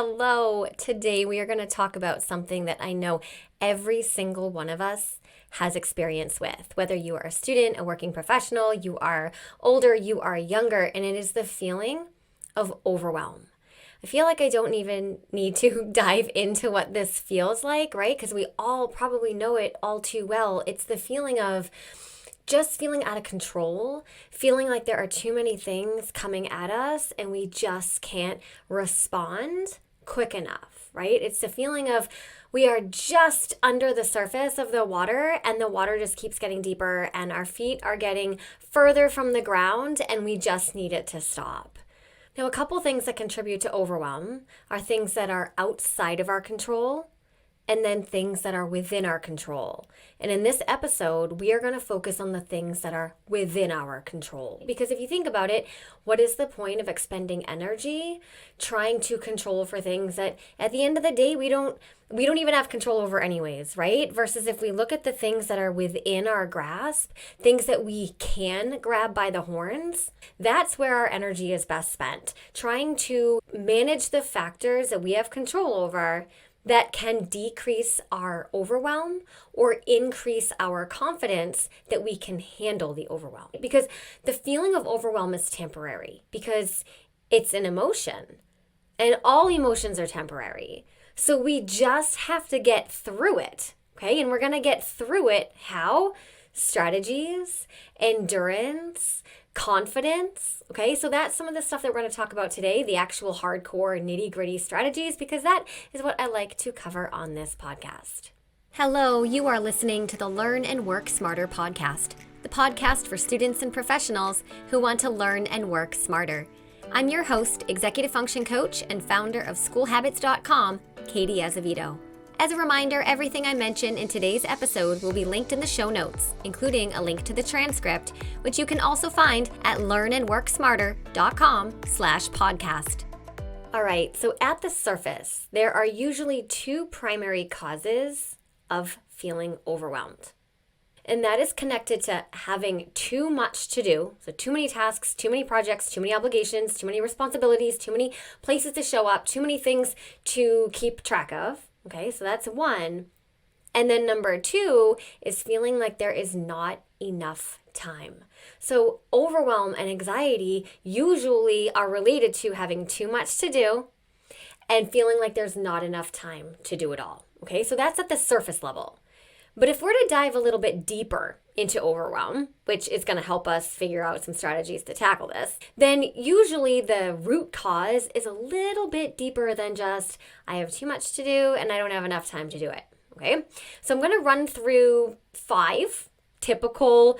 Hello. Today we are going to talk about something that I know every single one of us has experience with. Whether you are a student, a working professional, you are older, you are younger, and it is the feeling of overwhelm. I feel like I don't even need to dive into what this feels like, right? Because we all probably know it all too well. It's the feeling of just feeling out of control, feeling like there are too many things coming at us and we just can't respond quick enough, right? It's the feeling of we are just under the surface of the water and the water just keeps getting deeper and our feet are getting further from the ground and we just need it to stop. Now, a couple things that contribute to overwhelm are things that are outside of our control and then things that are within our control. And in this episode, we are going to focus on the things that are within our control. Because if you think about it, what is the point of expending energy trying to control for things that at the end of the day, we don't even have control over anyways, right? Versus if we look at the things that are within our grasp, things that we can grab by the horns, that's where our energy is best spent. Trying to manage the factors that we have control over that can decrease our overwhelm or increase our confidence that we can handle the overwhelm. Because the feeling of overwhelm is temporary because it's an emotion and all emotions are temporary. So we just have to get through it, okay? And we're going to get through it how? Strategies, endurance, confidence, okay? So that's some of the stuff that we're going to talk about today, the actual hardcore nitty-gritty strategies, because that is what I like to cover on this podcast. Hello, you are listening to the Learn and Work Smarter podcast, the podcast for students and professionals who want to learn and work smarter. I'm your host, executive function coach, and founder of schoolhabits.com, Katie Azevedo. As a reminder, everything I mention in today's episode will be linked in the show notes, including a link to the transcript, which you can also find at learnandworksmarter.com/podcast. All right, so at the surface, there are usually two primary causes of feeling overwhelmed. And that is connected to having too much to do. So too many tasks, too many projects, too many obligations, too many responsibilities, too many places to show up, too many things to keep track of. Okay, so that's one. And then number two is feeling like there is not enough time. So overwhelm and anxiety usually are related to having too much to do and feeling like there's not enough time to do it all. Okay, so that's at the surface level. But if we're to dive a little bit deeper into overwhelm, which is going to help us figure out some strategies to tackle this, then usually the root cause is a little bit deeper than just, I have too much to do and I don't have enough time to do it. Okay, so I'm going to run through 5 typical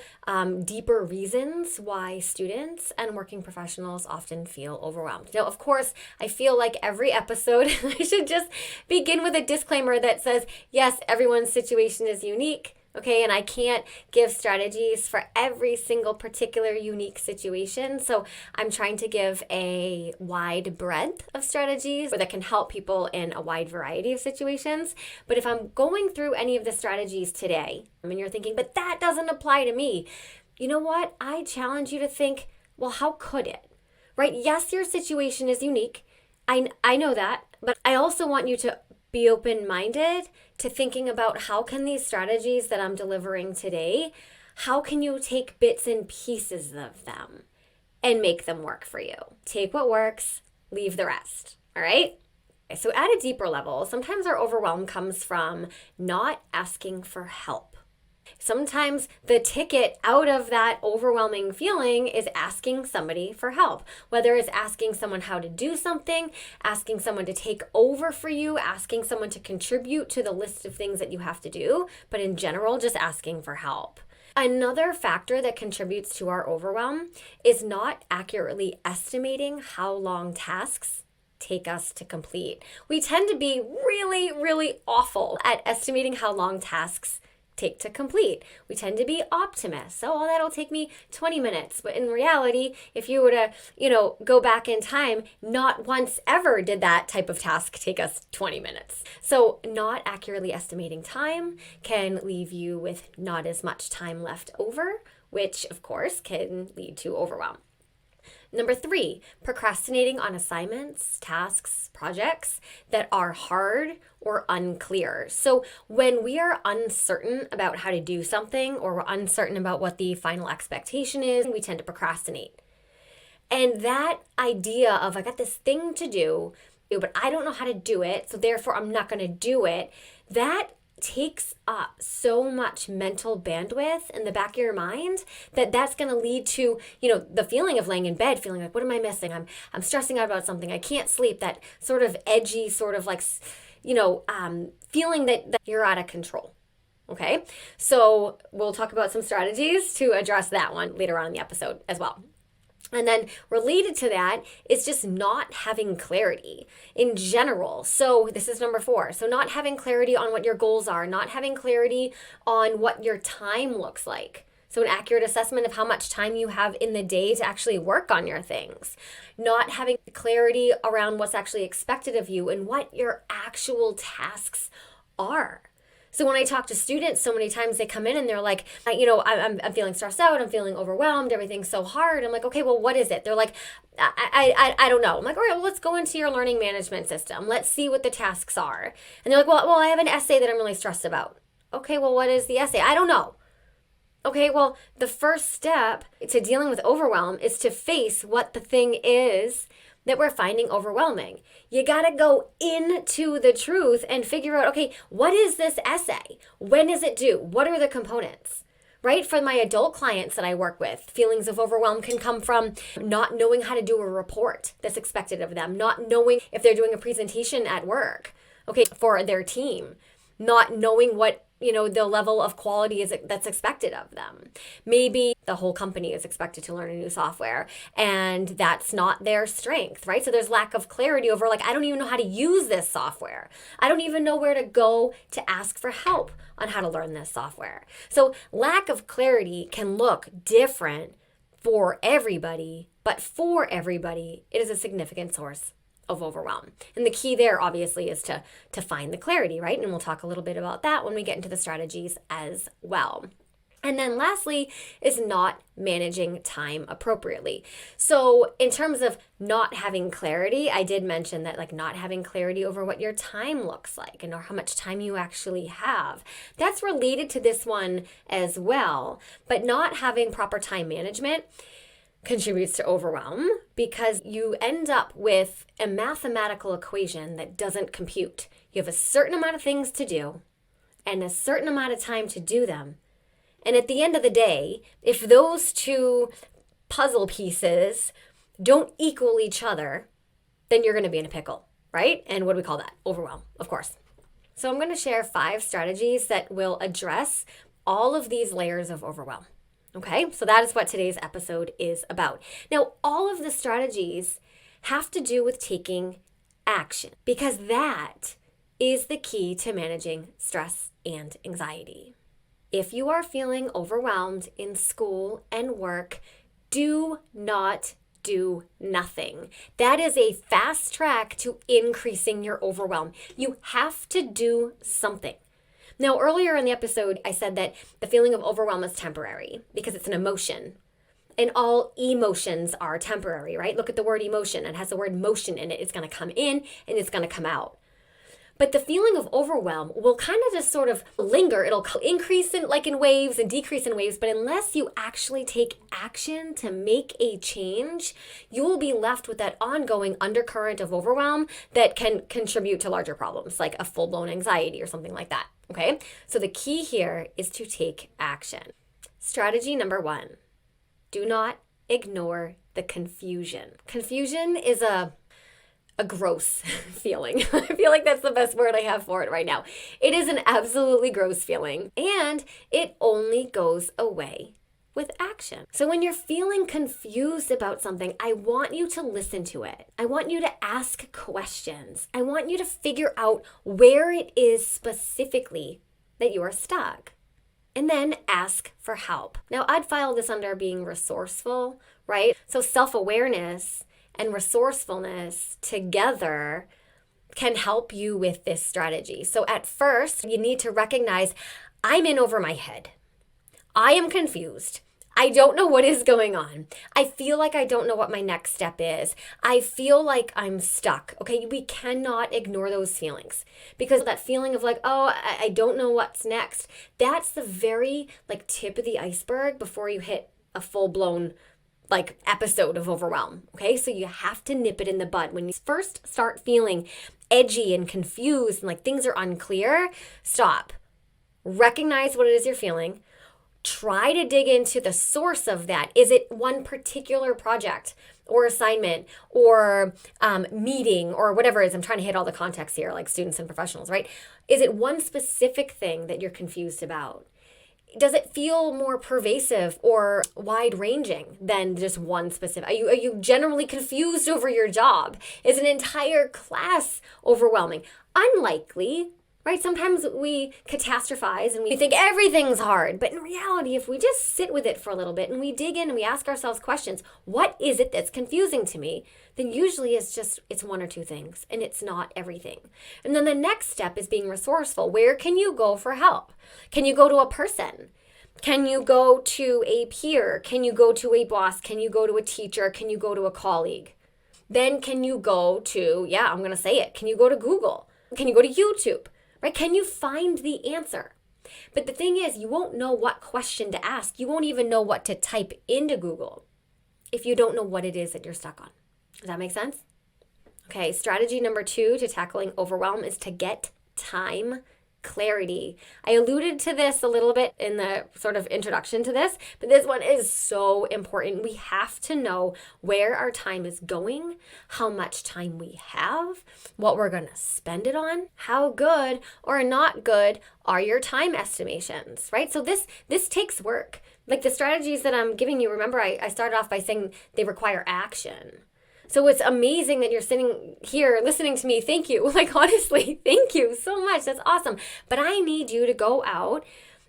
deeper reasons why students and working professionals often feel overwhelmed. Now, of course, I feel like every episode I should just begin with a disclaimer that says, yes, everyone's situation is unique. Okay, and I can't give strategies for every single particular unique situation. So I'm trying to give a wide breadth of strategies that can help people in a wide variety of situations. But if I'm going through any of the strategies today, and you're thinking, but that doesn't apply to me, you know what? I challenge you to think, well, how could it? Right? Yes, your situation is unique. I know that, but I also want you to be open-minded to thinking about how can these strategies that I'm delivering today, how can you take bits and pieces of them and make them work for you? Take what works, leave the rest, all right? So at a deeper level, sometimes our overwhelm comes from not asking for help. Sometimes the ticket out of that overwhelming feeling is asking somebody for help, whether it's asking someone how to do something, asking someone to take over for you, asking someone to contribute to the list of things that you have to do, but in general, just asking for help. Another factor that contributes to our overwhelm is not accurately estimating how long tasks take us to complete. We tend to be really, really awful at estimating how long tasks take to complete. We tend to be optimists. Oh, well, that'll take me 20 minutes. But in reality, if you were to, go back in time, not once ever did that type of task take us 20 minutes. So not accurately estimating time can leave you with not as much time left over, which of course can lead to overwhelm. Number 3, procrastinating on assignments, tasks, projects that are hard or unclear. So when we are uncertain about how to do something, or we're uncertain about what the final expectation is, we tend to procrastinate. And that idea of, I got this thing to do, but I don't know how to do it, so therefore I'm not going to do it, that takes up so much mental bandwidth in the back of your mind that's going to lead to, the feeling of laying in bed, feeling like, what am I missing? I'm stressing out about something. I can't sleep. That sort of edgy, sort of like, feeling that you're out of control. Okay. So we'll talk about some strategies to address that one later on in the episode as well. And then related to that is just not having clarity in general. So this is number 4. So not having clarity on what your goals are, not having clarity on what your time looks like. So an accurate assessment of how much time you have in the day to actually work on your things. Not having clarity around what's actually expected of you and what your actual tasks are. So when I talk to students, so many times they come in and they're like, I'm feeling stressed out, I'm feeling overwhelmed, everything's so hard. I'm like, okay, well, what is it? They're like, I don't know. I'm like, all right, well, let's go into your learning management system. Let's see what the tasks are. And they're like, well, I have an essay that I'm really stressed about. Okay, well, what is the essay? I don't know. Okay, well, the first step to dealing with overwhelm is to face what the thing is that we're finding overwhelming. You got to go into the truth and figure out, okay, what is this essay? When is it due? What are the components? Right? For my adult clients that I work with, feelings of overwhelm can come from not knowing how to do a report that's expected of them, not knowing if they're doing a presentation at work, okay, for their team, not knowing what the level of quality that's expected of them. Maybe the whole company is expected to learn a new software and that's not their strength, right? So there's lack of clarity over I don't even know how to use this software. I don't even know where to go to ask for help on how to learn this software. So lack of clarity can look different for everybody, but for everybody, it is a significant source of overwhelm. And the key there obviously is to find the clarity, right? And we'll talk a little bit about that when we get into the strategies as well. And then lastly is not managing time appropriately. So in terms of not having clarity, I did mention that not having clarity over what your time looks like and or how much time you actually have. That's related to this one as well, but not having proper time management contributes to overwhelm because you end up with a mathematical equation that doesn't compute. You have a certain amount of things to do and a certain amount of time to do them. And at the end of the day, if those two puzzle pieces don't equal each other, then you're going to be in a pickle, right? And what do we call that? Overwhelm, of course. So I'm going to share 5 strategies that will address all of these layers of overwhelm. Okay, so that is what today's episode is about. Now, all of the strategies have to do with taking action because that is the key to managing stress and anxiety. If you are feeling overwhelmed in school and work, do not do nothing. That is a fast track to increasing your overwhelm. You have to do something. Now, earlier in the episode, I said that the feeling of overwhelm is temporary because it's an emotion. And all emotions are temporary, right? Look at the word emotion. It has the word motion in it. It's going to come in and it's going to come out. But the feeling of overwhelm will kind of just sort of linger. It'll increase in waves and decrease in waves. But unless you actually take action to make a change, you will be left with that ongoing undercurrent of overwhelm that can contribute to larger problems like a full-blown anxiety or something like that. Okay, so the key here is to take action. Strategy number 1, do not ignore the confusion. Confusion is a gross feeling. I feel like that's the best word I have for it right now. It is an absolutely gross feeling and it only goes away with action. So when you're feeling confused about something, I want you to listen to it. I want you to ask questions. I want you to figure out where it is specifically that you are stuck. And then ask for help. Now, I'd file this under being resourceful, right? So self-awareness and resourcefulness together can help you with this strategy. So at first, you need to recognize I'm in over my head. I am confused. I don't know what is going on. I feel like I don't know what my next step is. I feel like I'm stuck. Okay, we cannot ignore those feelings, because that feeling of like, oh, I don't know what's next, that's the very like tip of the iceberg before you hit a full-blown like episode of overwhelm. Okay, so you have to nip it in the bud. When you first start feeling edgy and confused and like things are unclear, stop. Recognize what it is you're feeling. Try to dig into the source of that. Is it one particular project or assignment or meeting or whatever it is? I'm trying to hit all the context here, like students and professionals, right? Is it one specific thing that you're confused about? Does it feel more pervasive or wide-ranging than just one specific? Are you generally confused over your job? Is an entire class overwhelming? Unlikely. Right? Sometimes we catastrophize and we think everything's hard. But in reality, if we just sit with it for a little bit and we dig in and we ask ourselves questions, what is it that's confusing to me? Then usually it's one or two things, and it's not everything. And then the next step is being resourceful. Where can you go for help? Can you go to a person? Can you go to a peer? Can you go to a boss? Can you go to a teacher? Can you go to a colleague? Then can you go to, I'm going to say it. Can you go to Google? Can you go to YouTube? Right? Can you find the answer? But the thing is, you won't know what question to ask. You won't even know what to type into Google if you don't know what it is that you're stuck on. Does that make sense? Okay, strategy number 2 to tackling overwhelm is to get time clarity. I alluded to this a little bit in the sort of introduction to this, but this one is so important. We have to know where our time is going, how much time we have, what we're going to spend it on, how good or not good are your time estimations, right? So this takes work. Like the strategies that I'm giving you, remember I started off by saying they require action. So it's amazing that you're sitting here listening to me. Thank you. Like, honestly, thank you so much. That's awesome. But I need you to go out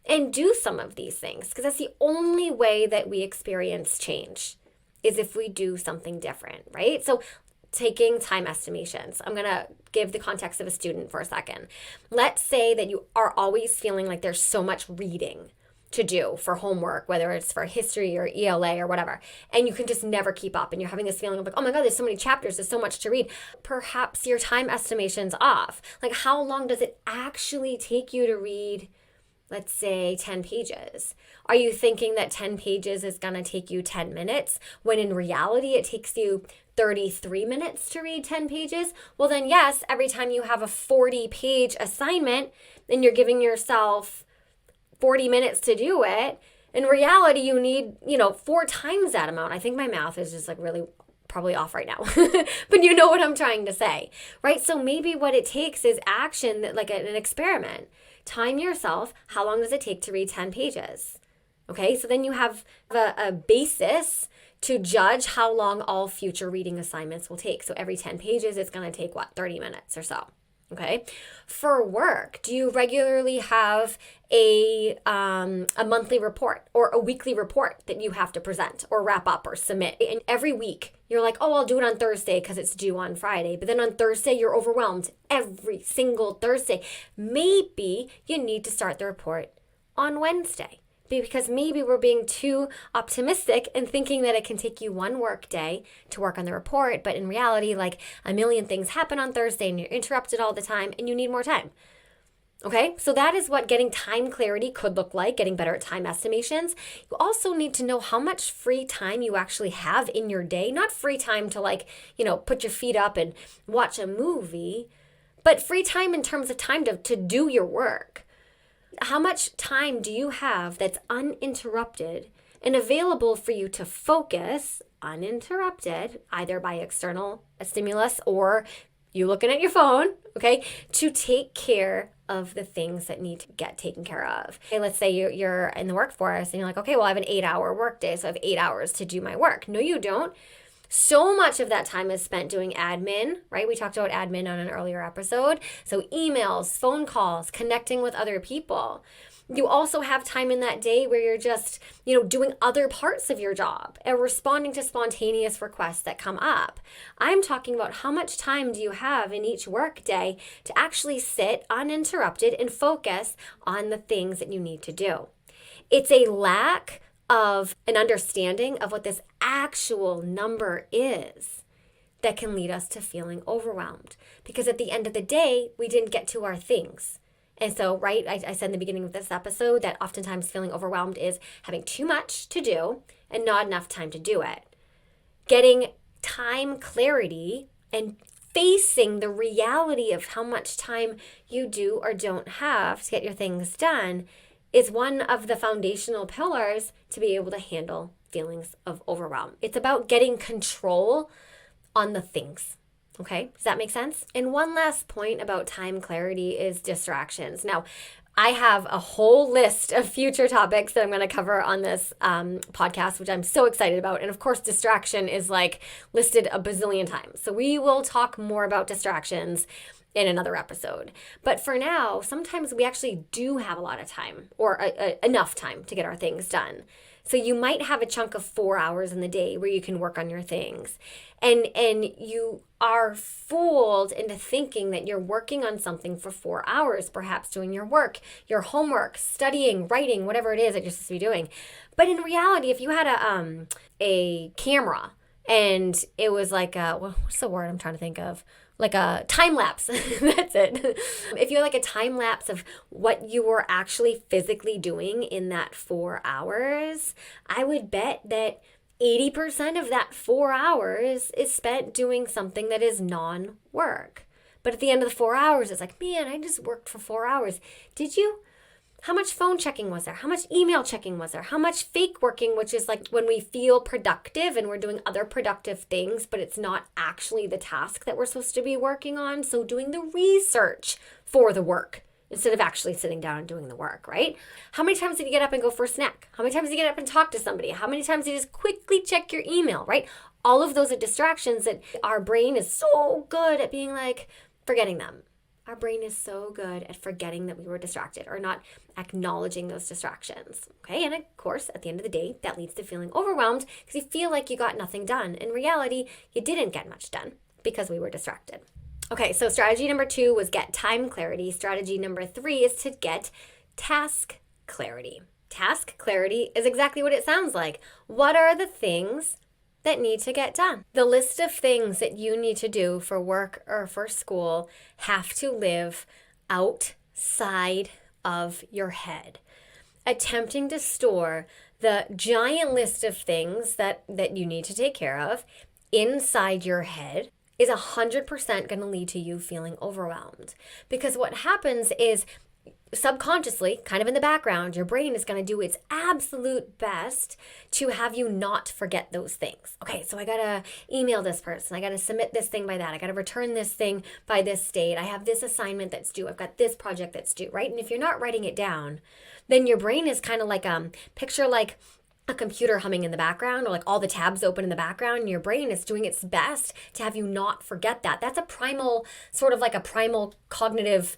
and do some of these things, because that's the only way that we experience change is if we do something different, right? So taking time estimations. I'm going to give the context of a student for a second. Let's say that you are always feeling like there's so much reading to do for homework, whether it's for history or ELA or whatever, and you can just never keep up, and you're having this feeling of like, oh my God, there's so many chapters, there's so much to read. Perhaps your time estimation's off. Like, how long does it actually take you to read, let's say, 10 pages? Are you thinking that 10 pages is going to take you 10 minutes when in reality it takes you 33 minutes to read 10 pages? Well, then yes, every time you have a 40-page assignment and you're giving yourself 40 minutes to do it, in reality, you need, 4 times that amount. I think my math is just like really probably off right now, but you know what I'm trying to say, right? So maybe what it takes is action, like an experiment. Time yourself. How long does it take to read 10 pages? Okay, so then you have a basis to judge how long all future reading assignments will take. So every 10 pages, it's going to take 30 minutes or so. Okay. For work, do you regularly have a monthly report or a weekly report that you have to present or wrap up or submit? And every week you're like, oh, I'll do it on Thursday because it's due on Friday. But then on Thursday, you're overwhelmed every single Thursday. Maybe you need to start the report on Wednesday, because maybe we're being too optimistic and thinking that it can take you one work day to work on the report. But in reality, like a million things happen on Thursday and you're interrupted all the time and you need more time. Okay, so that is what getting time clarity could look like, getting better at time estimations. You also need to know how much free time you actually have in your day. Not free time to put your feet up and watch a movie, but free time in terms of time to do your work. How much time do you have that's uninterrupted and available for you to focus uninterrupted, either by external stimulus or you looking at your phone, okay, to take care of the things that need to get taken care of? Okay, let's say you're in the workforce and you're like, okay, well, I have an 8-hour workday, so I have 8 hours to do my work. No, you don't. So much of that time is spent doing admin, right? We talked about admin on an earlier episode. So emails, phone calls, connecting with other people. You also have time in that day where you're just, doing other parts of your job and responding to spontaneous requests that come up. I'm talking about how much time do you have in each work day to actually sit uninterrupted and focus on the things that you need to do. It's a lack of an understanding of what this actual number is that can lead us to feeling overwhelmed. Because at the end of the day, we didn't get to our things. And so, right, I said in the beginning of this episode that oftentimes feeling overwhelmed is having too much to do and not enough time to do it. Getting time clarity and facing the reality of how much time you do or don't have to get your things done is one of the foundational pillars to be able to handle feelings of overwhelm. It's about getting control on the things. Okay, does that make sense? And one last point about time clarity is distractions. Now, I have a whole list of future topics that I'm going to cover on this podcast, which I'm so excited about. And of course, distraction is like listed a bazillion times. So we will talk more about distractions in another episode. But for now, sometimes we actually do have a lot of time or enough time to get our things done. So you might have a chunk of 4 hours in the day where you can work on your things. And you are fooled into thinking that you're working on something for 4 hours, perhaps doing your work, your homework, studying, writing, whatever it is that you're supposed to be doing. But in reality, if you had a camera and it was like what's the word I'm trying to think of? Like a time lapse. That's it. If you had like a time lapse of what you were actually physically doing in that 4 hours, I would bet that 80% of that 4 hours is spent doing something that is non-work. But at the end of the 4 hours, it's like, man, I just worked for 4 hours. Did you? How much phone checking was there? How much email checking was there? How much fake working, which is like when we feel productive and we're doing other productive things, but it's not actually the task that we're supposed to be working on. So doing the research for the work instead of actually sitting down and doing the work, right? How many times did you get up and go for a snack? How many times did you get up and talk to somebody? How many times did you just quickly check your email, right? All of those are distractions that our brain is so good at being like, forgetting them. Our brain is so good at forgetting that we were distracted or not acknowledging those distractions. Okay, and of course, at the end of the day, that leads to feeling overwhelmed because you feel like you got nothing done. In reality, you didn't get much done because we were distracted. Okay, so strategy number 2 was get time clarity. Strategy number 3 is to get task clarity. Task clarity is exactly what it sounds like. What are the things that need to get done? The list of things that you need to do for work or for school have to live outside of your head. Attempting to store the giant list of things that you need to take care of inside your head is 100% going to lead to you feeling overwhelmed. Because what happens is subconsciously, kind of in the background, your brain is going to do its absolute best to have you not forget those things. Okay, so I got to email this person. I got to submit this thing by that. I got to return this thing by this date. I have this assignment that's due. I've got this project that's due, right? And if you're not writing it down, then your brain is kind of like, picture like a computer humming in the background or like all the tabs open in the background, and your brain is doing its best to have you not forget that. That's a primal, sort of like a primal cognitive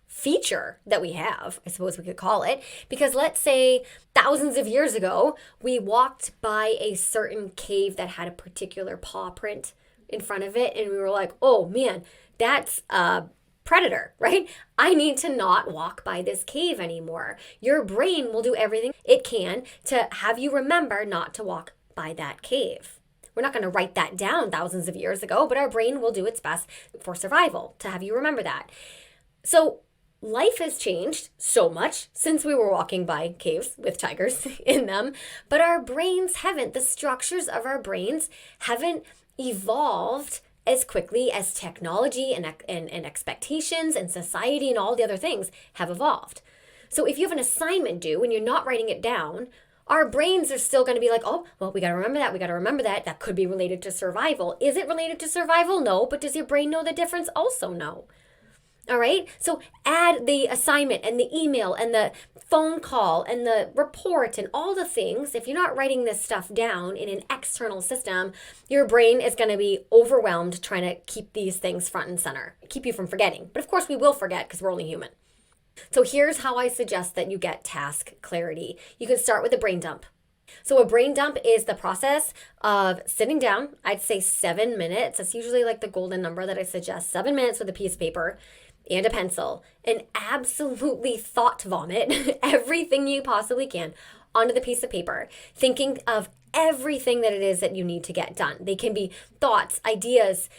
feature that we have, I suppose we could call it, because let's say thousands of years ago, we walked by a certain cave that had a particular paw print in front of it, and we were like, oh man, that's a predator, right? I need to not walk by this cave anymore. Your brain will do everything it can to have you remember not to walk by that cave. We're not going to write that down thousands of years ago, but our brain will do its best for survival to have you remember that. So life has changed so much since we were walking by caves with tigers in them, but our brains haven't. The structures of our brains haven't evolved as quickly as technology and expectations and society and all the other things have evolved. So if you have an assignment due and you're not writing it down, our brains are still going to be like, oh, well, we got to remember that. We got to remember that. That could be related to survival. Is it related to survival? No. But does your brain know the difference? Also, no. All right. So add the assignment and the email and the phone call and the report and all the things. If you're not writing this stuff down in an external system, your brain is going to be overwhelmed trying to keep these things front and center, keep you from forgetting. But of course we will forget because we're only human. So here's how I suggest that you get task clarity. You can start with a brain dump. So a brain dump is the process of sitting down, I'd say 7 minutes. That's usually like the golden number that I suggest. 7 minutes with a piece of paper and a pencil, and absolutely thought vomit everything you possibly can. onto the piece of paper, thinking of everything that it is that you need to get done. They can be thoughts, ideas,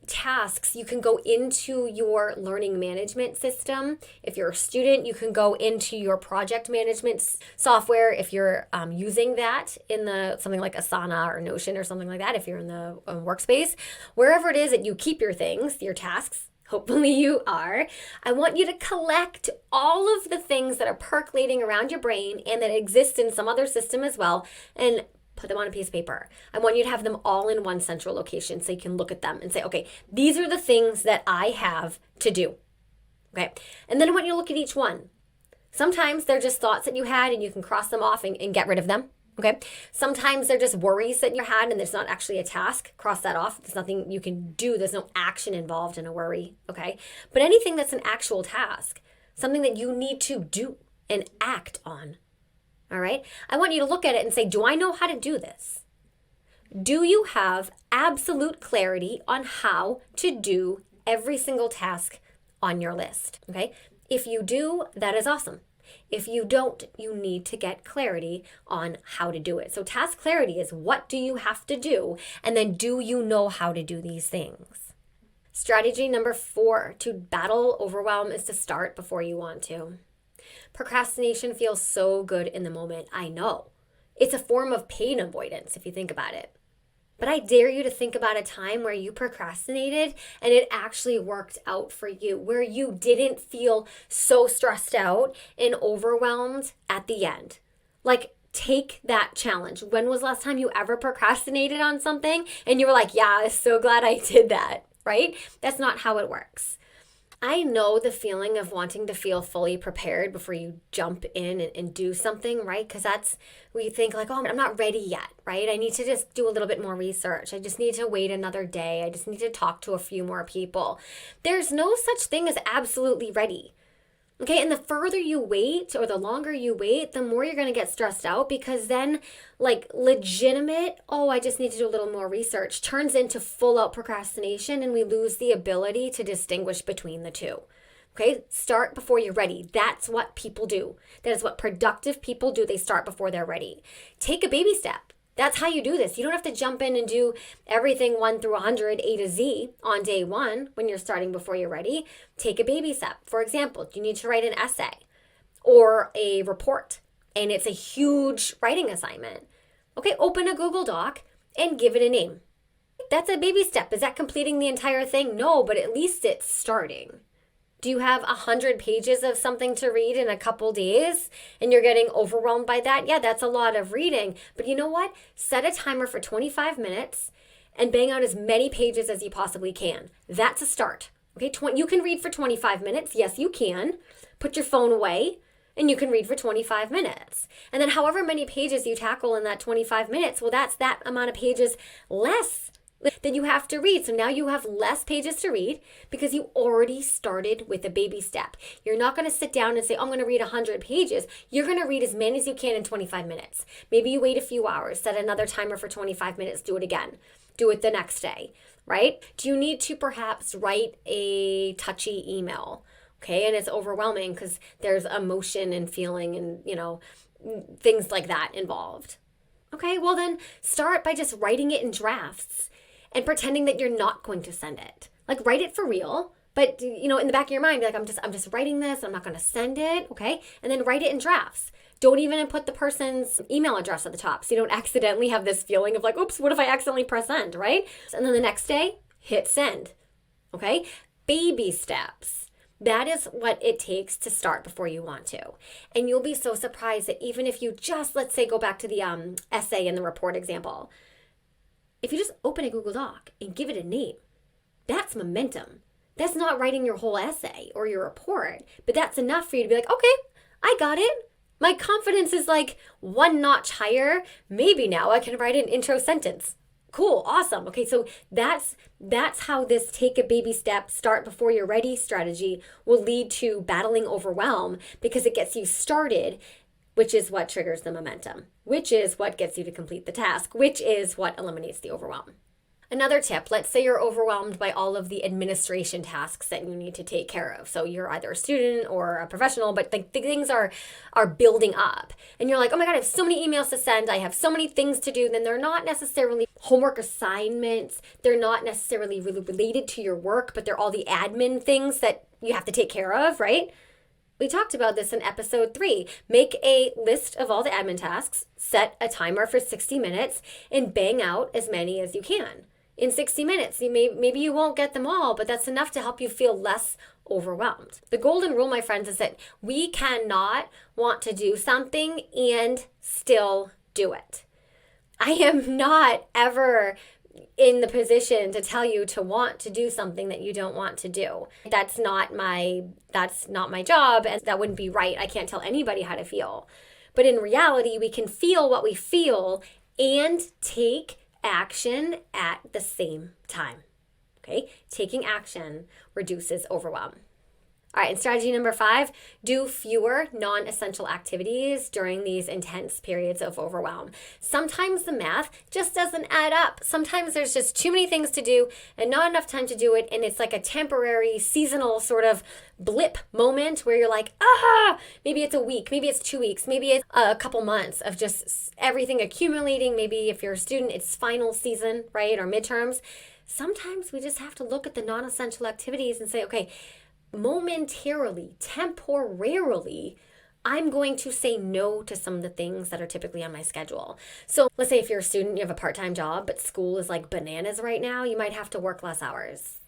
tasks. You can go into your learning management system. If you're a student, you can go into your project management software if you're using that in the something like Asana or Notion or something like that. If you're in the workspace, wherever it is that you keep your things, your tasks. Hopefully you are. I want you to collect all of the things that are percolating around your brain and that exist in some other system as well and put them on a piece of paper. I want you to have them all in one central location so you can look at them and say, okay, these are the things that I have to do. Okay. And then I want you to look at each one. Sometimes they're just thoughts that you had and you can cross them off and get rid of them. Okay. Sometimes they're just worries that you had and there's not actually a task. Cross that off. There's nothing you can do. There's no action involved in a worry. Okay. But anything that's an actual task, something that you need to do and act on. All right. I want you to look at it and say, do I know how to do this? Do you have absolute clarity on how to do every single task on your list? Okay. If you do, that is awesome. If you don't, you need to get clarity on how to do it. So task clarity is what do you have to do? And then do you know how to do these things? Strategy number 4 to battle overwhelm is to start before you want to. Procrastination feels so good in the moment. I know. It's a form of pain avoidance if you think about it. But I dare you to think about a time where you procrastinated and it actually worked out for you, where you didn't feel so stressed out and overwhelmed at the end. Like, take that challenge. When was the last time you ever procrastinated on something and you were like, yeah, I'm so glad I did that, right? That's not how it works. I know the feeling of wanting to feel fully prepared before you jump in and do something, right? Because that's where you think like, oh, I'm not ready yet, right? I need to just do a little bit more research. I just need to wait another day. I just need to talk to a few more people. There's no such thing as absolutely ready. Okay, and the further you wait or the longer you wait, the more you're going to get stressed out because then like legitimate, oh, I just need to do a little more research turns into full out procrastination and we lose the ability to distinguish between the two. Okay, start before you're ready. That's what people do. That is what productive people do. They start before they're ready. Take a baby step. That's how you do this. You don't have to jump in and do everything 1 through 100, A to Z on day 1 when you're starting before you're ready. Take a baby step. For example, you need to write an essay or a report, and it's a huge writing assignment. Okay, open a Google Doc and give it a name. That's a baby step. Is that completing the entire thing? No, but at least it's starting. Do you have 100 pages of something to read in a couple days and you're getting overwhelmed by that? Yeah, that's a lot of reading. But you know what? Set a timer for 25 minutes and bang out as many pages as you possibly can. That's a start. Okay, you can read for 25 minutes. Yes, you can. Put your phone away and you can read for 25 minutes. And then however many pages you tackle in that 25 minutes, well, that's that amount of pages less that you have to read. So now you have less pages to read because you already started with a baby step. You're not going to sit down and say, oh, I'm going to read 100 pages. You're going to read as many as you can in 25 minutes. Maybe you wait a few hours, set another timer for 25 minutes, do it again. Do it the next day, right? Do you need to perhaps write a touchy email? Okay, and it's overwhelming because there's emotion and feeling and, things like that involved. Okay, well then start by just writing it in drafts and pretending that you're not going to send it. Like write it for real, but in the back of your mind, be like, I'm just writing this, I'm not going to send it, okay? And then write it in drafts. Don't even put the person's email address at the top so you don't accidentally have this feeling of like, oops, what if I accidentally press send, right? And then the next day, hit send, okay? Baby steps. That is what it takes to start before you want to. And you'll be so surprised that even if you just, let's say, go back to the essay and the report example, if you just open a Google Doc and give it a name, that's momentum. That's not writing your whole essay or your report, but that's enough for you to be like, okay, I got it. My confidence is like 1 notch higher. Maybe now I can write an intro sentence. Cool, awesome. Okay, so that's how this take a baby step, start before you're ready strategy will lead to battling overwhelm because it gets you started, which is what triggers the momentum, which is what gets you to complete the task, which is what eliminates the overwhelm. Another tip, let's say you're overwhelmed by all of the administration tasks that you need to take care of. So you're either a student or a professional, but the things are building up. And you're like, oh my God, I have so many emails to send. I have so many things to do. Then they're not necessarily homework assignments. They're not necessarily really related to your work, but they're all the admin things that you have to take care of, right? We talked about this in episode 3. Make a list of all the admin tasks, set a timer for 60 minutes, and bang out as many as you can. In 60 minutes, maybe you won't get them all, but that's enough to help you feel less overwhelmed. The golden rule, my friends, is that we cannot want to do something and still do it. I am not ever in the position to tell you to want to do something that you don't want to do. That's not my job, and that wouldn't be right. I can't tell anybody how to feel. But in reality, we can feel what we feel and take action at the same time. Okay? Taking action reduces overwhelm. All right, and strategy number 5, do fewer non-essential activities during these intense periods of overwhelm. Sometimes the math just doesn't add up. Sometimes there's just too many things to do and not enough time to do it, and it's like a temporary, seasonal sort of blip moment where you're like, maybe it's a week, maybe it's 2 weeks, maybe it's a couple months of just everything accumulating. Maybe if you're a student, it's final season, right, or midterms. Sometimes we just have to look at the non-essential activities and say, okay, momentarily, temporarily, I'm going to say no to some of the things that are typically on my schedule. So let's say if you're a student, you have a part-time job, but school is like bananas right now, you might have to work less hours.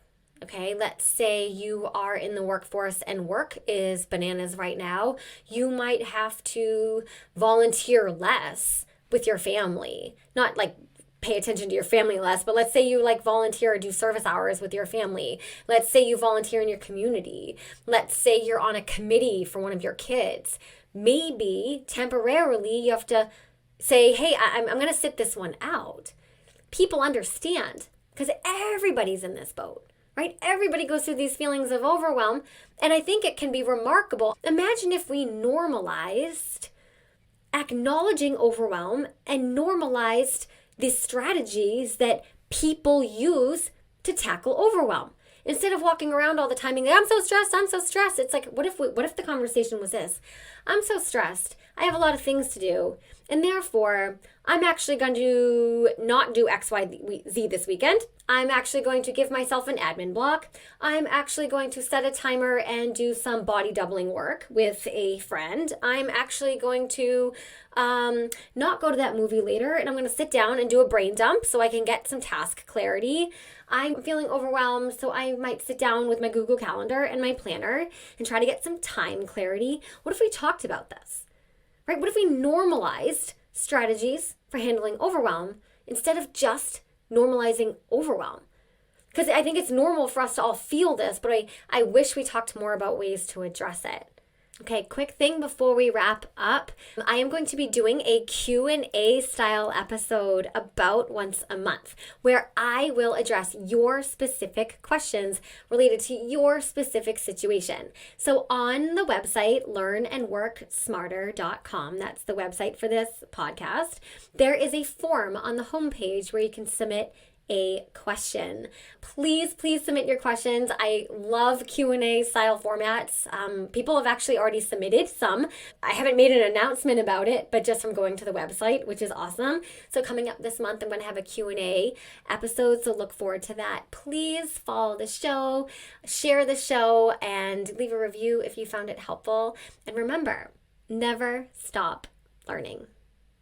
Okay, let's say you are in the workforce and work is bananas right now. You might have to volunteer less with your family. Not like pay attention to your family less, but let's say you like volunteer or do service hours with your family. Let's say you volunteer in your community. Let's say you're on a committee for one of your kids. Maybe temporarily you have to say, hey, I'm going to sit this one out. People understand because everybody's in this boat, right? Everybody goes through these feelings of overwhelm, and I think it can be remarkable. Imagine if we normalized acknowledging overwhelm and normalized the strategies that people use to tackle overwhelm. Instead of walking around all the time being like, I'm so stressed. It's like, what if the conversation was this? I'm so stressed. I have a lot of things to do. And therefore, I'm actually going to not do X, Y, Z this weekend. I'm actually going to give myself an admin block. I'm actually going to set a timer and do some body doubling work with a friend. I'm actually going to not go to that movie later, and I'm going to sit down and do a brain dump so I can get some task clarity. I'm feeling overwhelmed, so I might sit down with my Google Calendar and my planner and try to get some time clarity. What if we talked about this? Right? What if we normalized strategies for handling overwhelm instead of just normalizing overwhelm? Because I think it's normal for us to all feel this, but I wish we talked more about ways to address it. Okay, quick thing before we wrap up. I am going to be doing a Q&A style episode about once a month where I will address your specific questions related to your specific situation. So on the website, learnandworksmarter.com, that's the website for this podcast, there is a form on the homepage where you can submit a question. Please submit your questions. I love Q&A style formats. People have actually already submitted some. I haven't made an announcement about it, but just from going to the website, which is awesome. So coming up this month, I'm going to have a Q&A episode, so look forward to that. Please follow the show, share the show, and leave a review if you found it helpful. And remember, never stop learning.